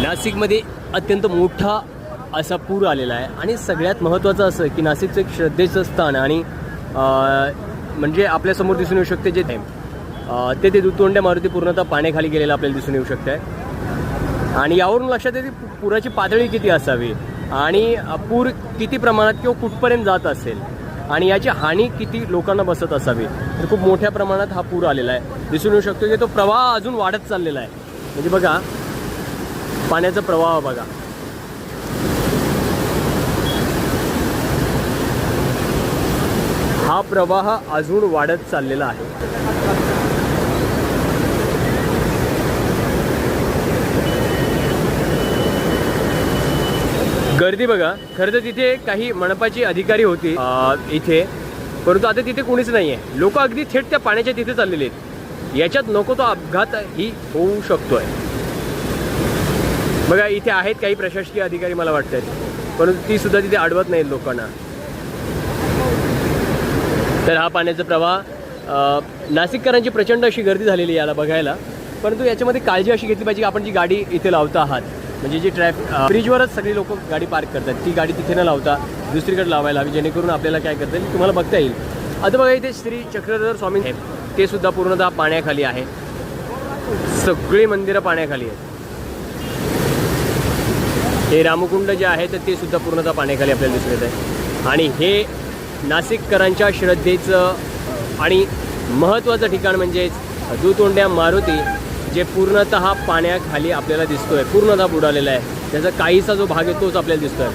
नाशिकमध्ये अत्यंत मोठा असा पूर आलेला आहे आणि सगळ्यात महत्त्वाचं असं की नाशिकचं एक श्रद्धेचं स्थान आणि म्हणजे आपल्यासमोर दिसून येऊ शकते जे ते दुतोंड्या मारुती पूर्णतः पाण्याखाली गेलेलं आपल्याला दिसून येऊ शकतं आहे. आणि यावरून लक्षात येते पुराची पातळी किती असावी आणि पूर किती प्रमाणात किंवा कुठपर्यंत जात असेल आणि याची हानी किती लोकांना बसत असावी. तर खूप मोठ्या प्रमाणात हा पूर आलेला आहे. दिसून येऊ शकतो की तो प्रवाह अजून वाढत चाललेला आहे. म्हणजे बघा पाण्याचा प्रवाह बघा. हा प्रवाह अजून वाढत चाललेला आहे. गर्दी बघा. खरं तर तिथे काही मनपाची अधिकारी होती इथे, परंतु आता तिथे कोणीच नाही आहे. लोक अगदी थेट त्या पाण्याच्या तिथे चाललेले आहेत. याच्यात नको तो अपघात ही होऊ शकतोय. बघा इथे आहेत काही प्रशासकीय अधिकारी मला वाटतात, परंतु ती सुद्धा तिथे अडवत नाहीत लोकांना. तर हा पाण्याचा प्रवाह नाशिककरांची प्रचंड अशी गर्दी झालेली याला बघायला. परंतु याच्यामध्ये काळजी अशी घेतली पाहिजे की आपण जी गाडी इथे लावता आहात म्हणजे जी ब्रिजवरच सगळी लोक गाडी पार्क करतात, ती गाडी तिथे न लावता दुसरीकडे लावायला हवी, जेणेकरून आपल्याला काय करता येईल तुम्हाला बघता येईल. आता बघा इथे श्री चक्रधर स्वामी ते सुद्धा पूर्णतः पाण्याखाली आहे. सगळी मंदिरं पाण्याखाली आहेत. हे रामकुंड जे आहे तर ते सुद्धा पूर्णतः पाण्याखाली आपल्याला दिसून येत आहे. आणि हे नाशिककरांच्या श्रद्धेचं आणि महत्त्वाचं ठिकाण म्हणजेच दुतोंड्या मारुती जे पूर्णतः पाण्याखाली आपल्याला दिसतोय, पूर्णतः बुडालेला आहे. त्याचा काहीसा जो भाग आहे तोच आपल्याला दिसतोय.